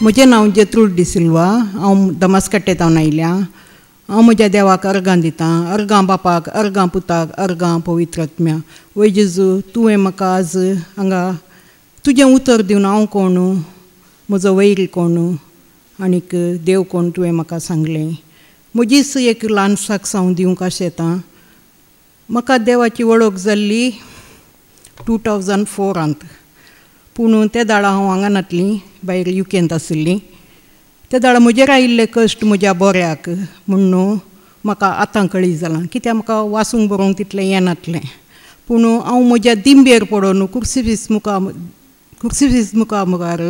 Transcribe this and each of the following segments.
म्हजें नांव जेत्रूड डिसिल्वा. हांव दमास्कट्टेंतावन आयल्या. हांव म्हज्या देवाक अर्गां दितां. अर्गां बापाक, अर्गां पुताक, अर्गां पवित्रात्म्या. वय जेजू, तुवें म्हाका आज हांगा तुजें उतर दिवन हांव कोण, म्हजो वैरी कोण आनीक देव कोण तुवें म्हाका सांगलें. म्हजीच एक ल्हानसाक हांव दिवंक आशेतां. म्हाका देवाची वळख जाल्ली 2004 पूण त्या दाडा हांव हांगा नासलीं, भायर युकेंत आशिल्लीं. त्या दाडा म्हजेर आयिल्ले कश्ट म्हज्या बऱ्याक म्हणून म्हाका आतां कळी जालां. कित्याक म्हाका वाचूंक बरोवंक तितलें येनासलें. पूण हांव म्हज्या दिंबेर पडोन कुर्सिफीस मुखार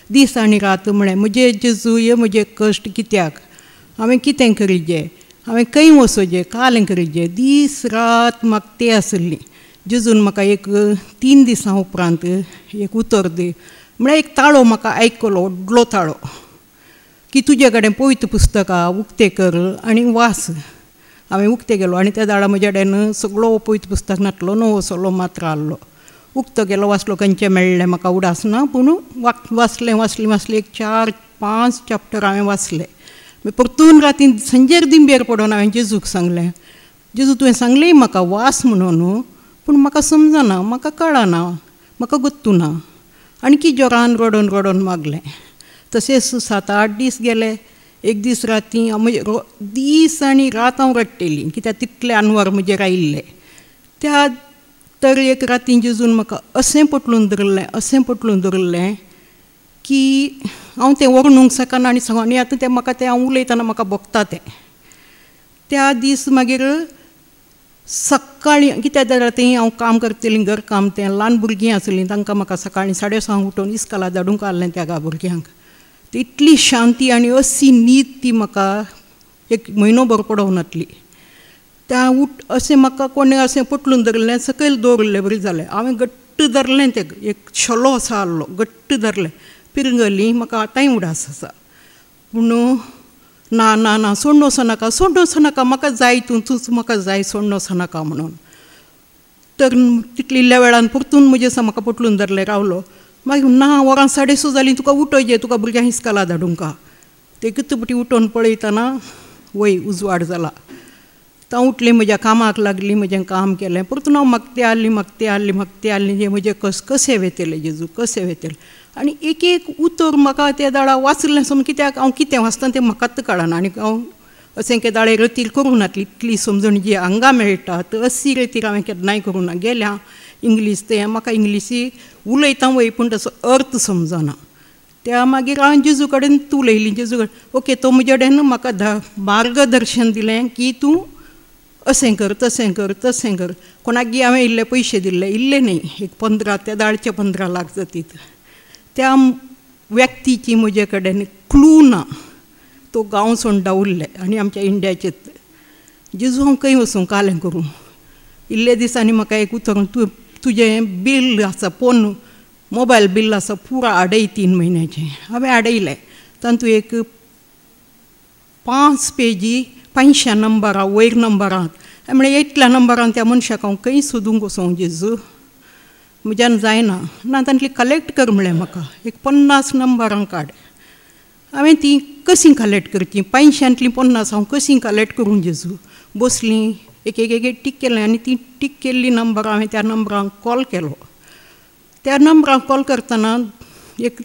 दीस आनी रात म्हळें, म्हजे जेजू हे म्हजे कश्ट कित्याक, हांवें कितें करिचें, हांवें खंय वचोचें, कालें करिचें. दीस रात म्हाका तें आसली. जेजून म्हाका एक 3 दिसां उपरांत एक उतर दी म्हळ्यार एक ताळो म्हाका आयकलो, व्हडलो ताळो, की तुजे कडेन पवित्र पुस्तकां उक्तें कर आनी वाच. हांवें उक्तें केलो आनी त्या दाडा म्हज्या कडेन सगळो पवित्र पुस्तक नासलो, नवो सलो मात्र आहलो. उक्तो केलो, वाचलो, खंयचें मेळ्ळें म्हाका उडासना, पूण वाचलें एक 4-5 चॅप्टर हांवें वाचले. परतून रातीन संजेर दिंबेर पडोन हांवें जेजूक सांगलें, जेजू तुवें सांगलें म्हाका वाच म्हणून, पूण म्हाका समजना, म्हाका कळना, म्हाका गुत्तूना. आनी की जोरान रडोन मागलें. तशेंच 7-8 दीस गेले. एक दीस राती दीस आनी रात हांव रडटेलीं, कित्याक तितले अनवर म्हजेर आयिल्ले. त्या तर एक राती जेजून म्हाका अशें पटलून धरलें की हांव तें वर्णूंक शकना आनी सांगून, आनी आतां तें म्हाका तें हांव उलयतना म्हाका भोगता तें. त्या दीस मागीर सकाळीं, कित्याक तर थंय हांव काम करतलीं, घर काम, तें ल्हान भुरगीं आसलीं, तांकां म्हाका सकाळीं 6:30 उठोन इस्काला धाडूंक आहलें त्या भुरग्यांक. इतली शांती आनी अशी न्हीद ती म्हाका एक म्हयनो भर पडोवं नासली. त्या अशें म्हाका कोणें अशें पटलून धरलें, सकयल दवरलें, बरें जालें. हांवें घट्ट धरलें तें, एक शलो असो आहलो, घट्ट धरलें, पिरंगली. म्हाका आतांय उडास आसा. पूण ना सोडून वचो नाका, म्हाका जाय, तूंच म्हाका जाय, सोडून वचो नाका म्हणून. तर तितल्या इल्ल्या वेळान परतून म्हजें म्हाका पटलून धरलें, रावलो. मागीर ना, वरां 6:30 जालीं, तुका उठोवचें, तुका भुरग्यांक इस्काला धाडूंक. ते कितपटी उठोवन पळयतना वय उजवाड जाला. हांव उठलें, म्हज्या कामाक लागलीं, म्हजें काम केलें. परतून हांव मागतें आहलीं जे म्हजे कशें वेतले जेजू, कशें वेतले. आनी एक उतर म्हाका त्या दाडा वाचलें समज, कित्याक हांव कितें वाचतां तें म्हाकाच कळना. आनी हांव अशें केदाळे रतीर करूं नासली. इतली समजण जी हांगा मेळटा अशी रतीर हांवें केन्नाय करूं ना. गेल्या इंग्लीश, तें म्हाका इंग्लिशी उलयता वय, पूण ताचो अर्थ समजना. त्या मागीर हांवें जेजू कडेन उलयलीं, जेजू कडेन. ओके, तो म्हजे कडेन म्हाका मार्गदर्शन दिलें की तूं अशें कर, तशें कर. कोणाकय हांवें इल्ले पयशे दिल्ले, इल्ले न्ही, एक 15, त्या दाडचे 15 लाख जातीत. त्या व्यक्तीची म्हजे कडेन क्लू ना. तो गांव सोंडा उरले आनी आमच्या इंडियाचेच. जेजू हांव खंय वचूं, कालें करूं. इल्ले दिसांनी म्हाका एक उतर, तुजें बील आसा, फोन मोबायल बील आसा, पुरो आडय 3 म्हयन्याचें. हांवें आडयलें. तातूंत एक 5 पेजी 500 नंबरां, वयर नंबरां. म्हळ्यार इतल्या नंबरान त्या मनशाक हांव खंय सोदूंक वचूं जेजू, म्हज्यान जायना. ना, तांतली कलेक्ट कर म्हळें म्हाका, एक 50 नंबरां काड. हांवें ती कशीं कलेक्ट करचीं, 500तलीं 50 हांव कशीं कलेक्ट करूं जेजू. बसलीं, एक टीक केलें आनी ती टीक केल्ली नंबरां हांवें त्या नंबरांक कॉल केलो. त्या नंबरांक कॉल करतना एक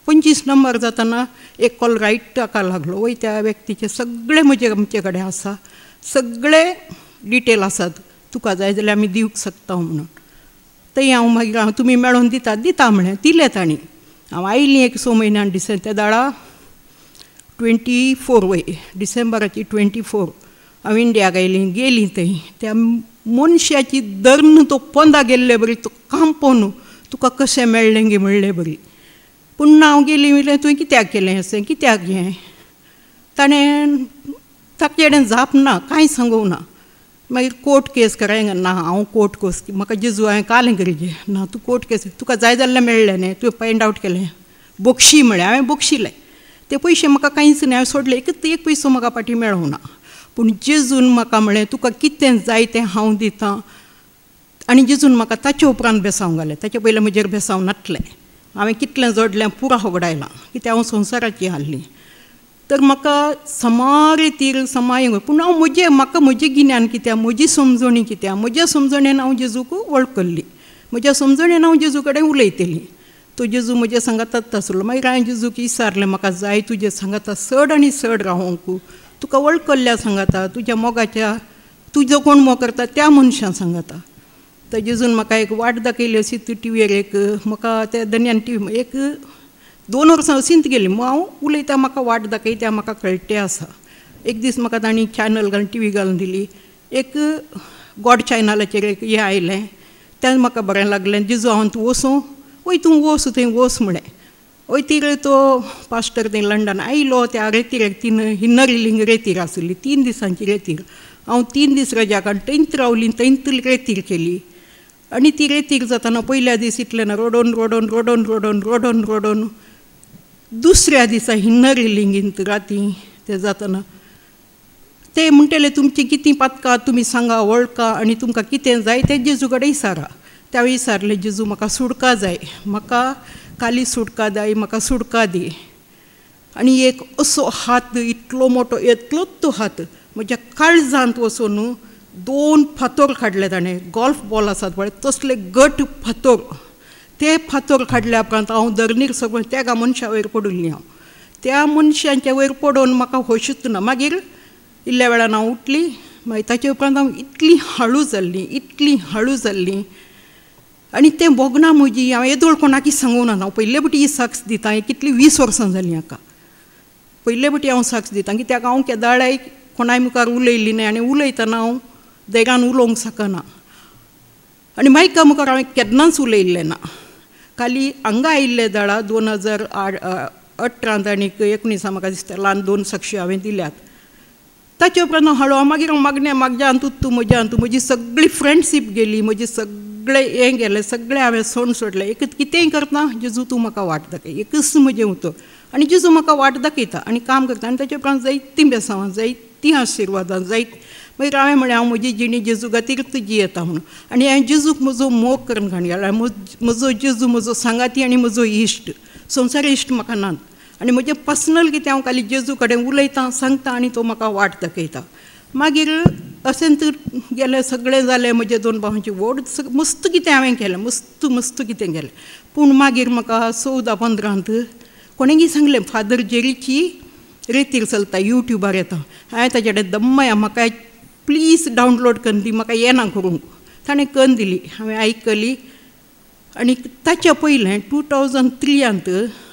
25 नंबर जातना एक कॉल रायट ताका लागलो. वय त्या व्यक्तीचे सगळे आमचे कडेन आसा, सगळे डिटेल आसात, तुका जाय जाल्यार आमी दिवंक शकता म्हणून. थंय हांव मागीर तुमी मेळोन दिता म्हळें. दिलें तांणी. हांव आयलीं एक 6 म्हयन्यान त्या दाडा 24 वय डिसेंबराची 24 हांव इंडियाक गेलीं थंय. त्या मनशाची धर्न तो पोंदा गेल्ले बरी, तो कांपोन तुका कशें मेळ्ळें गे म्हणलें बरी. पूण हांव गेलीं वयलें, तुवें कित्याक केलें अशें, कित्याक हें. ताणें ताचे कडेन जाप ना, कांय सांगूंक ना. मागीर कोर्ट केस कराय. ना, हांव कोर्ट केस, म्हाका जेजू हांवें कालें करिचें. ना, तूं कोर्ट केस, तुका जाय जाल्यार मेळ्ळें न्ही, तुवें फायंड आवट केलें. बक्षी म्हळें, हांवें बक्षिलें. ते पयशे म्हाका कांयच न्ही, हांवें सोडले. एक पयसो म्हाका फाटीं मेळूंक ना. पूण जेजून म्हाका म्हळें, तुका कितें जाय तें हांव दितां. आनी जेजून म्हाका ताचे उपरांत बेसांव घालें. ताचे पयलें म्हजेर बेसांव नासलें. हांवें कितलें जोडलें पुरो होगडायलां कित्याक हांव संवसाराची आहली तर म्हाका समा रितीर समा पूण हांव म्हाका म्हजें गिन्यान कित्याक म्हजी समजणी कित्याक म्हज्या समजणेन हांव जेजूक वळखली म्हज्या समजणेन हांव जेजू कडेन उलयतलीं तो जेजू म्हज्या सांगाताच आसलो मागीर हांवें जेजूक विचारलें म्हाका जाय तुजे सांगाता चड आनी चड रावूंक तुका वळखल्ल्या सांगाता तुज्या मोगाच्या तुजो कोण मोग करता त्या मनशां सांगाता तर जेजून म्हाका एक वाट दाखयली अशी टीव्हीर एक म्हाका त्या दर्यान एक 2 वर्सां अशींच गेली हांव उलयता म्हाका वाट दाखयता म्हाका कळटें आसा एक दीस म्हाका तांणी चॅनल घालून टीव्ही घालून दिली एक गॉड चॅनलाचेर एक हें आयलें तें म्हाका बरें लागलें जेजू हांव तूं वचूं वय तूं वच थंय वच म्हणें वयतीर तो पास्टर थंय लंडन आयलो त्या रेतीर तीन हिन्नर हिलिंग रेतीर आसली 3 दिसांची रेतीर हांव 3 दीस रजा काडून थंयच रावली थंयच रेतीर केली आनी ती रेतीर जाताना पयल्या दीस इतलें ना रोडोन रोडोन रोडोन रोडोन रोडोन रोडोन दुसऱ्या दिसा हिन्नर हिलिंगींत राती तें जाताना ते म्हणटले तुमची कितें पातकां तुमी सांगा वळखा आनी तुमकां कितें जाय तें जेजू कडेन विचारा त्या विचारलें जेजू म्हाका सुडका जाय म्हाका काली सुडका जाय म्हाका सुडका दी आनी एक असो हात इतलो मोठो येतलोच तो हात म्हज्या काळजांत वचून 2 फातोर काडले ताणें गॉल्फ बॉल आसात पळय तसले गट फातोर ते फातोर काडल्या उपरांत हांव धरणीर सगळें त्या मनशा वयर पडुल्ली हांव त्या मनशांच्या वयर पडोवन म्हाका होशूच ना मागीर इल्ल्या वेळान हांव उठली मागीर ताचे उपरांत हांव इतली हाळू जाल्ली आनी तें भोगना म्हजी हांव येदोळ कोणाकी सांगूंक ना हांव पयले बटी ही साक्ष दिता हें कितली 20 वर्सां जालीं हाका पयले बटी हांव साक्ष दिता कित्याक हांव केदाळाय कोणाय मुखार उलयल्ली न्हय आनी उलयतना हांव देगान उलोवंक शकना आनी मायका मुखार हांवें केन्नाच उलयल्लें ना खाली हांगा आयिल्ले दाळा 2018 आनी 19 म्हाका दिसता ल्हान 2 साक्षी हांवें दिल्यात ताचे उपरांत हाळू मागीर हांव म्हाज्या हातूंत तूं म्हज्या हातूंत म्हजी सगळी फ्रेंडशीप गेली म्हजी सगळें हें गेलें सगळें हांवें सण सोडलें एक कितेंय करता जेजू तूं म्हाका वाट दाखय एकच म्हजें उतर आनी जेजू म्हाका वाट दाखयता आनी काम करता आनी ताचे उपरांत जायतीं बेसांवां जायतीं आशिर्वादां मागीर हांवें म्हळें हांव म्हजी जिणी जेजू खातीरच जियेता म्हणून आनी हांवें जेजूक म्हजो मोग करून घातला म्हजो जेजू म्हजो सांगाती आनी म्हजो इश्ट संवसारी इश्ट म्हाका नात आनी म्हजें पर्सनल कितें हांव खाली जेजू कडेन उलयतां सांगता आनी तो म्हाका वाट दाखयता मागीर अशेंच गेलें सगळें जालें म्हजे 2 भावांची व्हड मस्त कितें हांवें केलें मस्त कितें केलें पूण मागीर म्हाका 14-15 कोणेंय सांगलें फादर जेरीची रेतीर चलता यूट्यूबार येता हांवें ताचे कडेन दम्मया म्हाका प्लीज डावनलोड करून दी म्हाका येना करूंक ताणें करून दिली हांवें आयकली आनी ताच्या पयलें 2003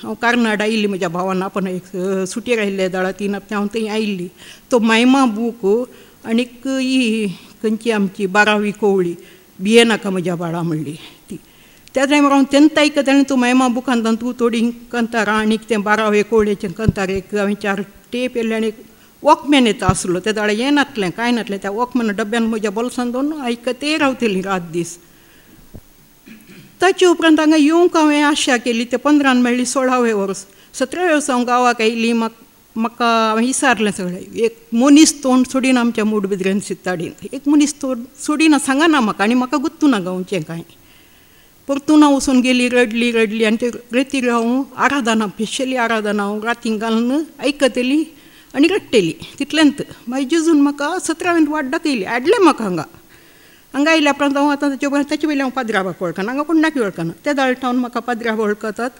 हांव कार्नाड आयिल्ली म्हज्या भावान आपण एक सुटयेर आयिल्ले दाळा 3 हप्ते हांव थंय आयिल्ली तो मायमा बूक आनीक ही खंयची आमची 12वी कोवळी भिये नाका म्हज्या बाळा म्हणली ती त्या टायमार हांव तेन्ना आयकता आनी तो मायमा बुकांत तूं थोडीं कंतारां आनीक तें 12वे कोवळेचें कंतार एक हांवें 4 टेप येयल्ले आनी वॉकमॅन येता आसलो त्या दाडा हें नासलें कांय नासलें त्या वॉकमॅन डब्यान म्हज्या बोल्सान दोन आयकते रावतली रात दीस ताचे उपरांत हांगा येवंक हांवें आशा केली ते 15 मेळ्ळी 16वें वर्स 17वें वर्स हांव गांवाक आयिल्ली म्हाका हांवें विचारलें सगळें एक मनीस तोंड सोडीन आमच्या मूडबिद्रेन सिताडीन एक मनीस तोंड सोडिना सांगना म्हाका आनी म्हाका गुत्तूना गांवचें कांय परतून हांव वचून गेली रडली आनी ते रेतीर हांव आराधना स्पेशली आराधना हांव रातीं घालून आयकतली आनी रडटली तितलेंत मागीर जेजून म्हाका 17वेंत वाट दाखयली हाडलें म्हाका हांगा आयल्या उपरांत हांव आतां ताचे वयल्यान हांव पाद्रावाक वळखना हांगा कोणाक वळखना त्या दाळटावन म्हाका पाद्रा वळखतात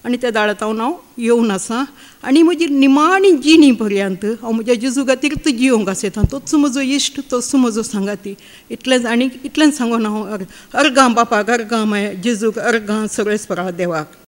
आनी त्या दाळटावन हांव येवन आसा आनी म्हजी निमाणी जिणी पर्यंत हांव म्हज्या जेजू खातीरच जियोंक आसयता तोच म्हजो इश्ट तोच म्हजो सांगाती इतलेंच आनी इतलेंच सांगून हांव अर्गां बापाक अर्गां मागीर जेजूक अर्गां सगळें देवाक